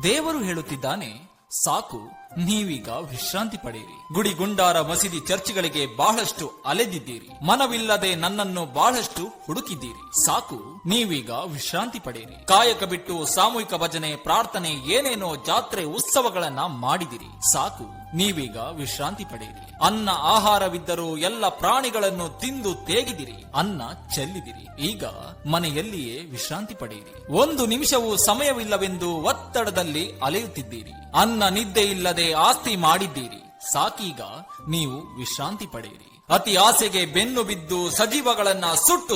ದೇವರು ಹೇಳುತ್ತಿದ್ದಾನೆ, ಸಾಕು, ನೀವೀಗ ವಿಶ್ರಾಂತಿ ಪಡೆಯಿರಿ. ಗುಡಿ ಗುಂಡಾರ ಮಸೀದಿ ಚರ್ಚ್ಗಳಿಗೆ ಬಹಳಷ್ಟು ಅಲೆದಿದ್ದೀರಿ, ಮನವಿಲ್ಲದೆ ನನ್ನನ್ನು ಬಹಳಷ್ಟು ಹುಡುಕಿದ್ದೀರಿ. ಸಾಕು, ನೀವೀಗ ವಿಶ್ರಾಂತಿ ಪಡೆಯಿರಿ. ಕಾಯಕ ಬಿಟ್ಟು ಸಾಮೂಹಿಕ ಭಜನೆ, ಪ್ರಾರ್ಥನೆ, ಏನೇನೋ ಜಾತ್ರೆ ಉತ್ಸವಗಳನ್ನ ಮಾಡಿದಿರಿ. ಸಾಕು, ನೀವೀಗ ವಿಶ್ರಾಂತಿ ಪಡೆಯಿರಿ. ಅನ್ನ ಆಹಾರವಿದ್ದರೂ ಎಲ್ಲ ಪ್ರಾಣಿಗಳನ್ನು ತಿಂದು ತೇಗಿದಿರಿ, ಅನ್ನ ಚೆಲ್ಲಿದಿರಿ. ಈಗ ಮನೆಯಲ್ಲಿಯೇ ವಿಶ್ರಾಂತಿ ಪಡೆಯಿರಿ. ಒಂದು ನಿಮಿಷವೂ ಸಮಯವಿಲ್ಲವೆಂದು ಒತ್ತಡದಲ್ಲಿ ಅಲೆಯುತ್ತಿದ್ದೀರಿ. ಅನ್ನ ನಿದ್ದೆ ಇಲ್ಲದೆ ಆಸ್ತಿ ಮಾಡಿದ್ದೀರಿ. ಸಾಕೀಗ ನೀವು ವಿಶ್ರಾಂತಿ ಪಡೆಯಿರಿ. ಅತಿ ಆಸೆಗೆ ಬೆನ್ನು ಬಿದ್ದು ಸಜೀವಗಳನ್ನ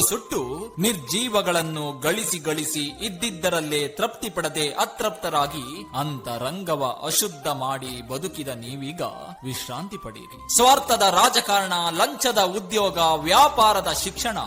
ಸುಟ್ಟು ನಿರ್ಜೀವಗಳನ್ನು ಗಳಿಸಿ ಇದ್ದಿದ್ದರಲ್ಲೇ ತೃಪ್ತಿ ಪಡದೆ ಅತೃಪ್ತರಾಗಿ ಅಂತರಂಗವ ಅಶುದ್ಧ ಮಾಡಿ ಬದುಕಿದ ನೀವೀಗ ವಿಶ್ರಾಂತಿ ಪಡೆಯಿರಿ. ಸ್ವಾರ್ಥದ ರಾಜಕಾರಣ, ಲಂಚದ ಉದ್ಯೋಗ, ವ್ಯಾಪಾರದ ಶಿಕ್ಷಣ,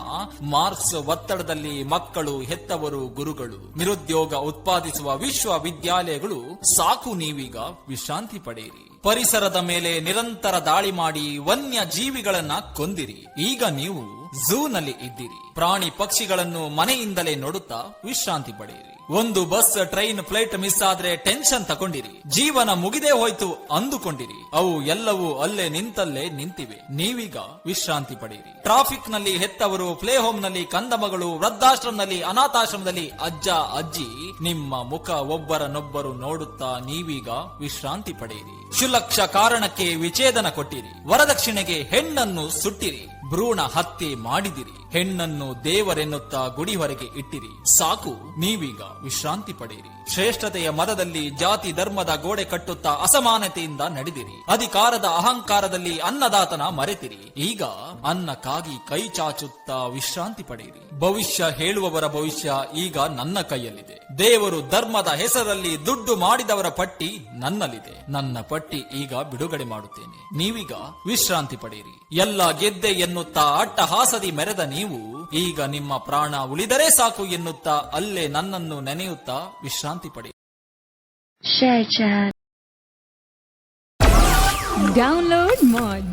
ಮಾರ್ಕ್ಸ್ ಒತ್ತಡದಲ್ಲಿ ಮಕ್ಕಳು, ಹೆತ್ತವರು, ಗುರುಗಳು, ನಿರುದ್ಯೋಗ ಉತ್ಪಾದಿಸುವ ವಿಶ್ವವಿದ್ಯಾಲಯಗಳು, ಸಾಕು, ನೀವೀಗ ವಿಶ್ರಾಂತಿ ಪಡೆಯಿರಿ. ಪರಿಸರದ ಮೇಲೆ ನಿರಂತರ ದಾಳಿ ಮಾಡಿ ವನ್ಯ ಜೀವಿಗಳನ್ನ ಕೊಂದಿರಿ. ಈಗ ನೀವು ಝೂನಲ್ಲಿ ಇದ್ದೀರಿ. ಪ್ರಾಣಿ ಪಕ್ಷಿಗಳನ್ನು ಮನೆಯಿಂದಲೇ ನೋಡುತ್ತಾ ವಿಶ್ರಾಂತಿ ಪಡೆಯಿರಿ. ಒಂದು ಬಸ್, ಟ್ರೈನ್, ಫ್ಲೈಟ್ ಮಿಸ್ ಆದ್ರೆ ಟೆನ್ಷನ್ ತಗೊಂಡಿರಿ. ಜೀವನ ಮುಗಿದೇ ಹೋಯ್ತು ಅಂದುಕೊಂಡಿರಿ. ಅವು ಎಲ್ಲವೂ ಅಲ್ಲೇ ನಿಂತಲ್ಲೇ ನಿಂತಿವೆ. ನೀವೀಗ ವಿಶ್ರಾಂತಿ ಪಡೆಯಿರಿ. ಟ್ರಾಫಿಕ್ ನಲ್ಲಿ ಹೆತ್ತವರು, ಪ್ಲೇ ಹೋಮ್ ನಲ್ಲಿ ಕಂದಮಗಳು, ವೃದ್ಧಾಶ್ರಮದಲ್ಲಿ, ಅನಾಥಾಶ್ರಮದಲ್ಲಿ ಅಜ್ಜ ಅಜ್ಜಿ ನಿಮ್ಮ ಮುಖ ಒಬ್ಬರನ್ನೊಬ್ಬರು ನೋಡುತ್ತಾ ನೀವೀಗ ವಿಶ್ರಾಂತಿ ಪಡೆಯಿರಿ. ಕ್ಷುಲಕ್ಷ ಕಾರಣಕ್ಕೆ ವಿಚ್ಛೇದನ ಕೊಟ್ಟಿರಿ. ವರದಕ್ಷಿಣೆಗೆ ಹೆಣ್ಣನ್ನು ಸುಟ್ಟಿರಿ. ಭ್ರೂಣ ಹತ್ಯೆ ಮಾಡಿದಿರಿ. ಹೆಣ್ಣನ್ನು ದೇವರೆನ್ನುತ್ತಾ ಗುಡಿ ಹೊರಗೆ ಇಟ್ಟಿರಿ. ಸಾಕು, ನೀವೀಗ ವಿಶ್ರಾಂತಿ ಪಡೆಯಿರಿ. ಶ್ರೇಷ್ಠತೆಯ ಮದದಲ್ಲಿ ಜಾತಿ ಧರ್ಮದ ಗೋಡೆ ಕಟ್ಟುತ್ತಾ ಅಸಮಾನತೆಯಿಂದ ನಡೆದಿರಿ. ಅಧಿಕಾರದ ಅಹಂಕಾರದಲ್ಲಿ ಅನ್ನದಾತನ ಮರೆತಿರಿ. ಈಗ ಅನ್ನಕ್ಕಾಗಿ ಕೈ ಚಾಚುತ್ತಾ ವಿಶ್ರಾಂತಿ ಪಡೆಯಿರಿ. ಭವಿಷ್ಯ ಹೇಳುವವರ ಭವಿಷ್ಯ ಈಗ ನನ್ನ ಕೈಯಲ್ಲಿದೆ. ದೇವರು ಧರ್ಮದ ಹೆಸರಲ್ಲಿ ದುಡ್ಡು ಮಾಡಿದವರ ಪಟ್ಟಿ ನನ್ನಲ್ಲಿದೆ. ನನ್ನ ಪಟ್ಟಿ ಈಗ ಬಿಡುಗಡೆ ಮಾಡುತ್ತೇನೆ. ನೀವೀಗ ವಿಶ್ರಾಂತಿ ಪಡೆಯಿರಿ. ಎಲ್ಲ ಗೆದ್ದೆ ಎನ್ನುತ್ತಾ ಅಟ್ಟಹಾಸದಿ ಮೆರೆದ ನೀವು ಈಗ ನಿಮ್ಮ ಪ್ರಾಣ ಉಳಿದರೆ ಸಾಕು ಎನ್ನುತ್ತಾ ಅಲ್ಲೇ ನನ್ನನ್ನು ನೆನೆಯುತ್ತಾ ವಿಶ್ರಾಂತಿ ಪಡೆಯಿರಿ. Share chat. Download Moj.